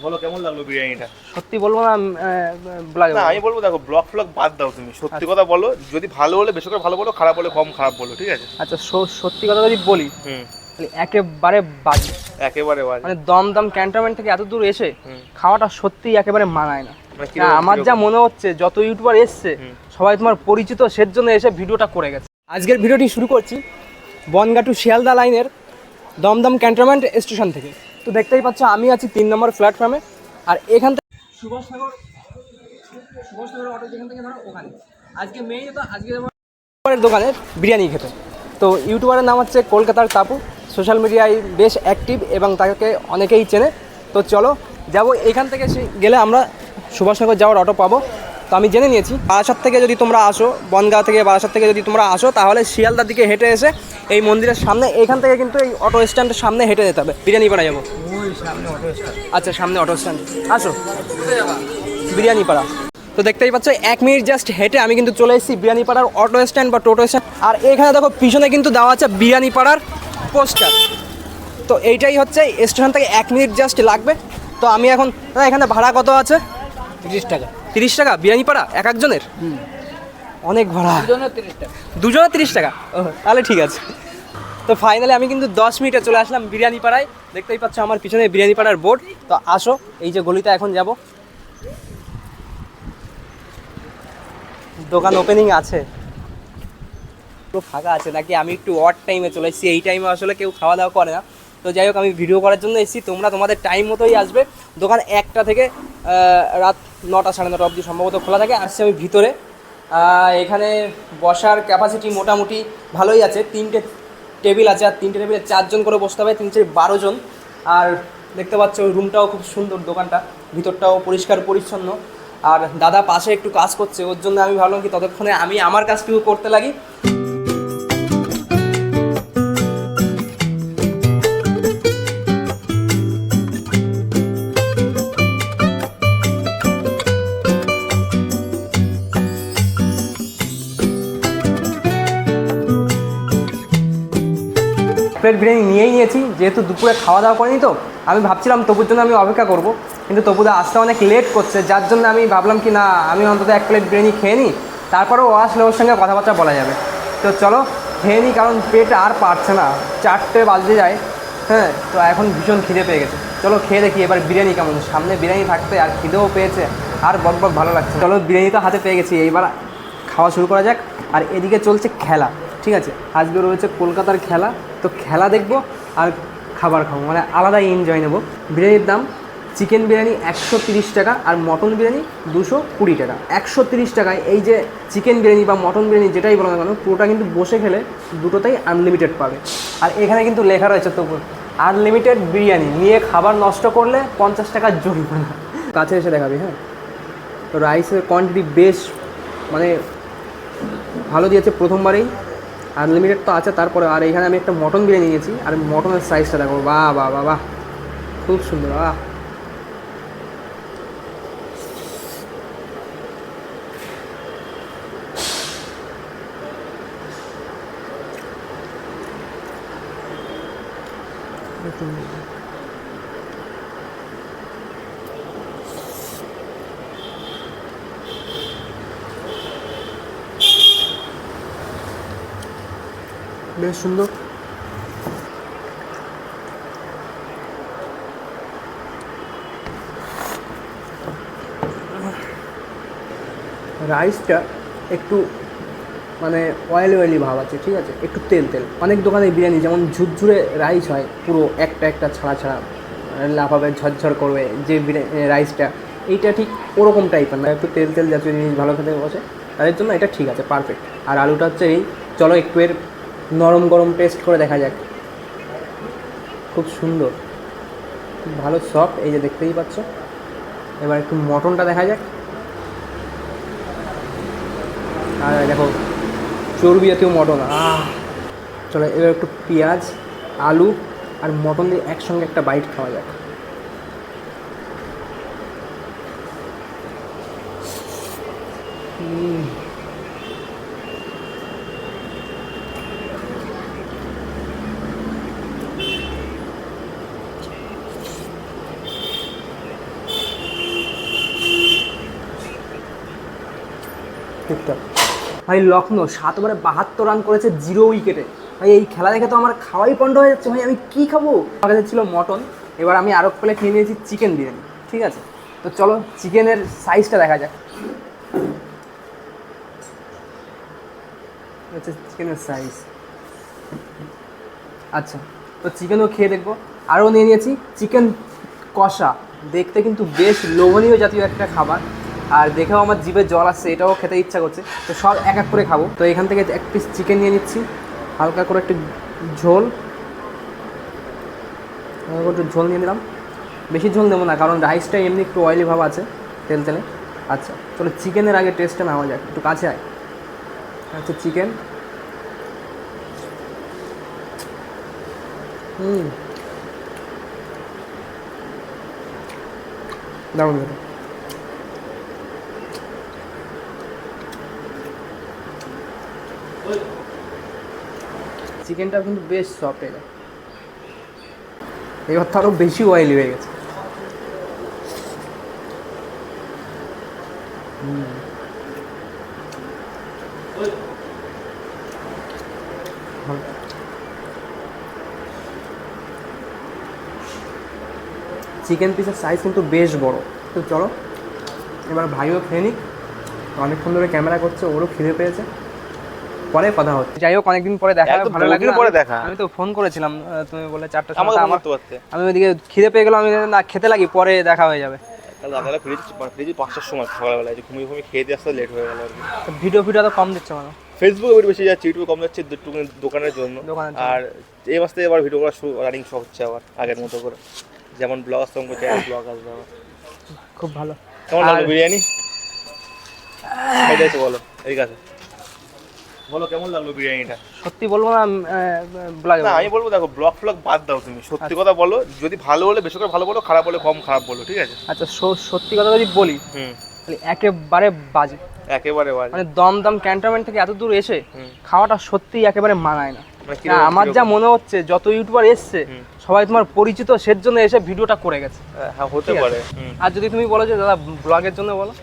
বলো কেমন লাগলো বিরিয়ানিটা? সত্যি বলবো না, ব্লগে না বলবো। আমি বলবো, দেখো ব্লগ ফ্লগ বাদ দাও, তুমি সত্যি আচ্ছা কথা বলো। যদি ভালো হলে বেশি করে ভালো বলো, খারাপ হলে কম খারাপ বলো, ঠিক আছে? আচ্ছা, সত্যি কথা যদি বলি হুম। তাহলে একেবারে বাজে। একেবারে বাজে। মানে দমদম ক্যান্টনমেন্ট থেকে এত দূর এসে হুম। খাওয়াটা সত্যিই একেবারে মানায় না। মানে না, কিরকম আমার যা কিরকম? মনে হচ্ছে যত ইউটিউবার এসছে হুম। সবাই তোমার পরিচিত, সের জন্য এসে ভিডিওটা করে গেছে। আজকের ভিডিওটি শুরু করছি বনগাঁ টু শিয়ালদা লাইনের দমদম ক্যান্টনমেন্ট স্টেশন থেকে। তো দেখতেই পাচ্ছ আমি আছি 3 নম্বর প্ল্যাটফর্মে, আর এখান থেকে সুভাষনগর অটো যেখান থেকে ধরো ওখানে আজকে মেইন তো আজকে ইউটিউবারের দোকানে বিরিয়ানি খেতে। তো ইউটিউবারের নাম হচ্ছে কলকাতার টাপু, সোশ্যাল মিডিয়ায় বেশ অ্যাক্টিভ এবং তাকে অনেকেই চেনে। তো চলো যাবো, এখান থেকে গেলে আমরা সুভাষনগর যাওয়ার অটো পাবো। তো আমি জেনে নিয়েছি বারাসাত থেকে যদি তোমরা আসো, বনগাঁ থেকে বারাসাত থেকে যদি তোমরা আসো, তাহলে শিয়ালদার দিকে হেঁটে এসে এই মন্দিরের সামনে এখান থেকে কিন্তু এই অটো স্ট্যান্ডের সামনে হেঁটে যেতে হবে, বিরিয়ানি পাড়া যাবো। আচ্ছা, সামনে অটো স্ট্যান্ড, আসো বিরিয়ানি পাড়া। তো দেখতেই পাচ্ছ 1 মিনিট জাস্ট হেঁটে আমি কিন্তু চলে এসেছি বিরিয়ানি পাড়ার অটো স্ট্যান্ড বা টোটো স্ট্যান্ড। আর এখানে দেখো পিছনে কিন্তু দেওয়া আছে বিরিয়ানি পাড়ার পোস্টার। তো এইটাই হচ্ছে স্টেশন থেকে 1 মিনিট জাস্ট লাগবে। তো আমি এখন এখানে ভাড়া কত আছে? 30 টাকা। 30 টাকা বিরিয়ানি পাড়া এক একজনের? অনেক ভাড়া। দুজনের 30 টাকা? ও তাহলে ঠিক আছে। তো ফাইনালি আমি কিন্তু 10 মিনিটে চলে আসলাম বিরিয়ানি পাড়ায়। দেখতেই পাচ্ছ আমার পিছনে বিরিয়ানি পাড়ার বোর্ড। তো আসো, এই যে গলিতে এখন যাব। দোকান ওপেনিং আছে, পুরো ফাঁকা আছে নাকি আমি একটু অড টাইমে চলে এসেছি? এই টাইমে আসলে কেউ খাওয়া দাওয়া করে না। তো যাই হোক, আমি ভিডিও করার জন্য এসেছি, তোমরা তোমাদের টাইম মতোই আসবে। দোকান 1টা থেকে রাত 9টা 9:30 অবধি সম্ভবত খোলা থাকে। আসছি আমি ভিতরে, এখানে বসার ক্যাপাসিটি মোটামুটি ভালোই আছে। 3টে টেবিল আছে, আর 3টে টেবিলে 4 জন করে বসতে হবে, 3 12 জন। আর দেখতে পাচ্ছ রুমটাও খুব সুন্দর, দোকানটা ভিতরটাও পরিষ্কার পরিচ্ছন্ন। আর দাদা পাশে একটু কাজ করছে, ওর জন্য আমি ভাবলাম কি ততক্ষণে আমি আমার কাজটুকু করতে লাগি। প্লেট বিরিয়ানি নিয়েই নিয়েছি, যেহেতু দুপুরে খাওয়া দাওয়া করিনি। তো আমি ভাবছিলাম তবুর জন্য আমি অপেক্ষা করব, কিন্তু তবুদা আসতে অনেক লেট করছে, যার জন্য আমি ভাবলাম কি না, আমি অন্তত 1 প্লেট বিরিয়ানি খেয়ে নিই, তারপরেও ও আসলে ওর সঙ্গে কথাবার্তা বলা যাবে। তো চলো খেয়ে নিই, কারণ পেট আর পারছে না, 4টে বাজতে যায়। হ্যাঁ, তো এখন ভীষণ খিদে পেয়ে গেছে। চলো খেয়ে দেখি এবার বিরিয়ানি কেমন। সামনে বিরিয়ানি থাকতে আর খিদেও পেয়েছে, আর বক ভালো লাগছে। চলো বিরিয়ানি তো হাতে পেয়ে গেছি, এইবার খাওয়া শুরু করা যাক। আর এদিকে চলছে খেলা, ঠিক আছে? আজকে রয়েছে কলকাতার খেলা, তো খেলা দেখবো আর খাবার খাবো, মানে আলাদাই এনজয় নেবো। বিরিয়ানির দাম চিকেন বিরিয়ানি 130 টাকা, আর মটন বিরিয়ানি 220 টাকা। 130 টাকায় এই যে চিকেন বিরিয়ানি বা মটন বিরিয়ানি যেটাই বলো না কেন, পুরোটা কিন্তু বসে খেলে দুটোতেই আনলিমিটেড পাবে। আর এখানে কিন্তু লেখা রয়েছে তবু আনলিমিটেড বিরিয়ানি, নিয়ে খাবার নষ্ট করলে 50 টাকার জরিমানা। কাছে এসে দেখাবি, হ্যাঁ? তো রাইসের কোয়ান্টিটি বেশ মানে ভালো দিয়েছে প্রথমবারেই, আনলিমিটেড তো আছে। তারপরে আর এখানে আমি একটা মটন বিরিয়ানি নিয়েছি, আর মটনের সাইজটা দেখো, বাহ বাহ বাহ বাহ, খুব সুন্দর। বাহ, বেশ সুন্দর। রাইসটা একটু মানে অয়েলি ভাব আছে, ঠিক আছে? একটু তেল তেল। অনেক দোকানে বিরিয়ানি যেমন ঝুরঝুরে রাইস হয়, পুরো একটা ছাড়া ছাড়া লাফাবে, ঝরঝর করবে যে রাইসটা, এইটা ঠিক ওরকম টাইপের না, একটু তেল তেল জাতীয় জিনিস ভালো খেতে বসে, তাদের জন্য এটা ঠিক আছে, পারফেক্ট। আর আলুটা হচ্ছে এই, চলো একটু এর নরম গরম টেস্ট করে দেখা যাক। খুব সুন্দর, খুব ভালো সফট, এই যে দেখতেই পাচ্ছ। এবার একটু মটনটা দেখা যাক। আর দেখো চর্বি জাতীয় মটন, চলো এবার একটু পেঁয়াজ, আলু আর মটন দিয়ে একসঙ্গে একটা বাইট খাওয়া যাক। ঠিকঠাক। ভাই লখনৌ 7 ওভারে 72 রান করেছে 0 উইকেটে। ভাই এই খেলা দেখে তো আমার খাওয়াই পণ্ড হয়ে যাচ্ছে। ভাই আমি কী খাবো? আমার কাছে ছিল মটন, এবার আমি আরও প্লেট নিয়ে নিয়েছি চিকেন বিরিয়ানি। ঠিক আছে, তো চলো চিকেনের সাইজটা দেখা যাক। হচ্ছে চিকেনের সাইজ। আচ্ছা, তো চিকেনও খেয়ে দেখবো। আরও নিয়ে নিয়েছি চিকেন কষা, দেখতে কিন্তু বেশ লোভনীয় জাতীয় একটা খাবার, আর দেখেও আমার জিভে জল আসছে, এটাও খেতে ইচ্ছা করছে। তো সব এক এক করে খাবো। তো এখান থেকে এক পিস চিকেন নিয়ে নিচ্ছি, হালকা করে একটু ঝোল, একটু ঝোল নিয়ে নিলাম। বেশি ঝোল নেবো না, কারণ রাইসটা এমনি একটু অয়েলি ভাব আছে, তেল তেলে। আচ্ছা, তাহলে চিকেনের আগে টেস্টটা নেওয়া যাক, একটু কাছে আয়। আচ্ছা, চিকেন দারুণ খেতে। চিকেনটা কিন্তু বেশ সফট এটা, এবার তো আরও বেশি অয়েলি হয়ে গেছে। চিকেন পিসের সাইজ কিন্তু বেশ বড়। তো চলো এবার ভাইও খেয়ে নিক, অনেকক্ষণ ধরে ক্যামেরা করছে, ওরও খিদে পেয়েছে, পরে কথা হচ্ছে। যাই হোক, অনেকদিন পরে দেখা, ভালো লাগলো। পরে দেখা, আমি তো ফোন করেছিলাম, তুমি বলে 4টার সময়, আমি ওইদিকে খিদে পেয়ে গেলাম, আমি না খেতে লাগি, পরে দেখা হয়ে যাবে। কাল রাতেবেলা ফ্রিজ 5টার সময় সকালবেলা ঘুমিয়ে খেয়ে দিয়ে আসতে লেট হয়ে গেল আর কি। ভিডিও তো কম দিচ্ছে মানে, ফেসবুকে ভিডিও বেশি যাচ্ছে, ইউটিউবে কম যাচ্ছে দোকানের জন্য। আর এই মাস থেকে এবার ভিডিও করা রানিং শো হচ্ছে আবার আগের মতো করে, যেমন ব্লগ আসতাম করছে, ব্লগ আসবে আবার। খুব ভালো। কেমন লাগলো বিরিয়ানি? বলো, এই কাছে বলো কেমন লাগলো বিরিয়ানিটা? সত্যি বলবো না, ব্লগে না আমি বলবো, দেখো ব্লগ বাদ দাও, তুমি সত্যি কথা বলো। যদি ভালো হলে বেশি করে ভালো বলো, খারাপ হলে কম খারাপ বলো, ঠিক আছে? আচ্ছা, সত্যি কথা যদি বলি, একেবারে বাজে, একেবারে বাজে। মানে দমদম ক্যান্টনমেন্ট থেকে এত দূর এসে খাওয়াটা সত্যিই একেবারে মানায় না। আমার যা মনে হচ্ছে, যত ইউটিউবার এসছে সবাই তোমার পরিচিত, সের জন্য এসে ভিডিওটা করে গেছে। হ্যাঁ, হতে পারে। আর যদি তুমি বলো যে দাদা ব্লগের জন্য বলো,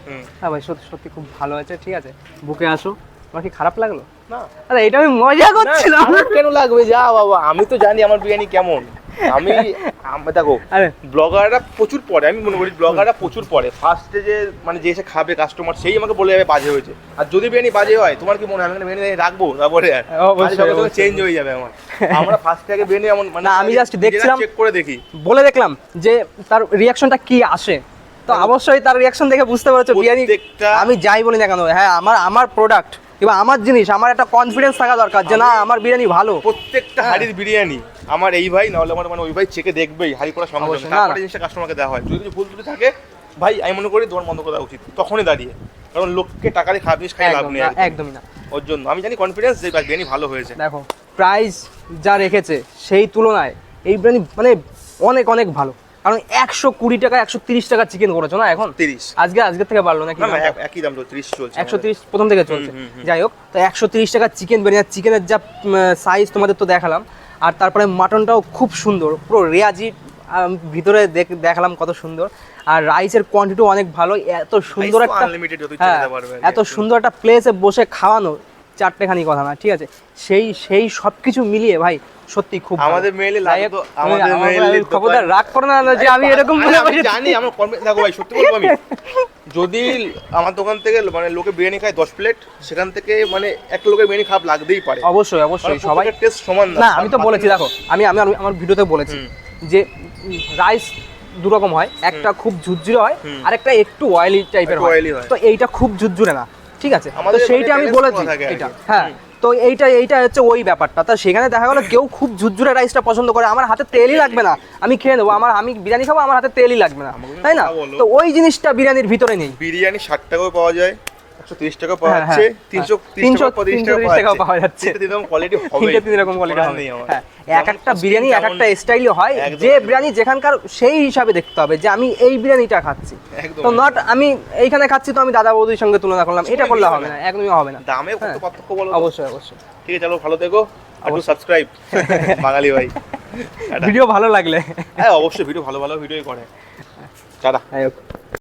হ্যাঁ ভাই সত্যি সত্যি খুব ভালো হয়েছে, ঠিক আছে, বুকে আসো। তোমার কি খারাপ লাগলো? না, আরে এটা আমি মজা করছিলাম। কেন লাগবে, যা বাবা, আমি তো জানি আমার বিরিয়ানি কেমন। আমি দেখো, ব্লগাররা প্রচুর পরে, আমি মনে করি ব্লগাররা প্রচুর পরে, ফার্স্টে যে মানে যে এসে খাবে কাস্টমার, সেই আমাকে বলে যাবে বাজে হয়েছে। আর যদি বিরিয়ানি বাজে হয়, তোমার কি মনে হয় আমি বিরিয়ানি রাখবো? তারপরে চেঞ্জ হয়ে যাবে আমার। আমরা ফার্স্ট থেকে বিরিয়ানি এমন মানে আমি জাস্ট দেখছিলাম, চেক করে দেখি, বলে দেখলাম যে তার রিয়াকশনটা কি আসে। তো অবশ্যই তার রিয়াকশন দেখে বুঝতে পারছো বিরিয়ানি, আমি যাই বলি না কেন, হ্যাঁ আমার প্রোডাক্ট কিংবা আমার জিনিস, আমার একটা কনফিডেন্স থাকা দরকার যে না আমার বিরিয়ানি ভালো। প্রত্যেকটা হাড়ির বিরিয়ানি আমার এই ভাই না হলে আমার মানে ওই ভাই চেকে দেখবেই, হাড়ি করার সঙ্গে সঙ্গে তারপরে জিনিসটা কাস্টমারকে দেওয়া হয়। যদি কিছু ভুল ত্রুটি থাকে ভাই, আমি মনে করি দোকান বন্ধ করা উচিত তখনই দাঁড়িয়ে, কারণ লোককে টাকা দিয়ে খারাপ জিনিস খাই লাভ নেই, একদমই না। ওর জন্য আমি জানি কনফিডেন্স যে বিরিয়ানি ভালো হয়েছে। দেখো প্রাইস যা রেখেছে সেই তুলনায় এই বিরিয়ানি মানে অনেক অনেক ভালো, কারণ 120 টাকা 130 টাকা চিকেন করেছো না এখন? 30 আজকে থেকে বাড়লো নাকি? না, একই দাম তো 30 চলছে, 130 প্রথম থেকে চলছে। যাই হোক, তো 130 টাকা চিকেন বিরিয়ানি, চিকেনের যা সাইজ তোমাদের তো দেখালাম, আর তারপরে মাটনটাও খুব সুন্দর, পুরো রেয়াজি, ভিতরে দেখালাম কত সুন্দর, আর রাইসের কোয়ান্টিটিও অনেক ভালো। এত সুন্দর একটা এত সুন্দর একটা প্লেসে বসে খাওয়ানো, চারটেখানি কথা না, ঠিক আছে, সেই সব কিছু মিলিয়ে ভাই সত্যি খুব আমাদের মেইলে লাগে তো, আমাদের মেইলে খবরদার রাগ করো না যে আমি এরকম বলে আমি জানি আমার দেখো ভাই সত্যি বলবো, আমি যদি আমার দোকান থেকে মানে লোকে বিরিয়ানি খায় 10 প্লেট, সেখান থেকে মানে এক লোকের বিরিয়ানি খারাপ লাগতেই পারে। অবশ্যই সবাই টেস্ট সমান না। আমি তো বলেছি, দেখো আমি আমার ভিডিওতে বলেছি যে রাইস দু রকম হয়, একটা খুব ঝুরঝুরে হয় আর একটা একটু অয়েলি টাইপের হয়। তো এইটা খুব ঝুরঝুরে না, ঠিক আছে, তো সেইটা আমি বলেছি এটা। হ্যাঁ, তো এইটা হচ্ছে ওই ব্যাপারটা। তা সেখানে দেখা গেলো কেউ খুব ঝুরঝুরে রাইসটা পছন্দ করে, আমার হাতে তেলই লাগবে না, আমি খেয়ে নেবো, আমি বিরিয়ানি খাবো, আমার হাতে তেলই লাগবে না, তাই না? তো ওই জিনিসটা বিরিয়ানির ভিতরে নেই। বিরিয়ানি 60 টাকাও পাওয়া যায়, 130 টাকা পাওয়া যাচ্ছে, 330 টাকা পাওয়া যাচ্ছে, তিন রকম কোয়ালিটি হবে, তিন রকম কোয়ালিটি হবে। হ্যাঁ, এক একটা বিরিয়ানি এক একটা স্টাইলে হয়, যে বিরিয়ানি যেখানকার সেই হিসাবে দেখতে হবে যে আমি এই বিরিয়ানিটা খাচ্ছি, তো নট আমি এইখানে খাচ্ছি তো আমি দাদা বৌদির সঙ্গে তুলনা করলাম, এটা করলে হবে না, একদমই হবে না। দামে কত পার্থক্য বলো? অবশ্যই। ঠিক আছে, চলো ভালো থেকো, আর সাবস্ক্রাইব বাঙালি ভাই। ভিডিও ভালো লাগলে, হ্যাঁ অবশ্যই, ভিডিও ভালো ভিডিওই করে। টাটা।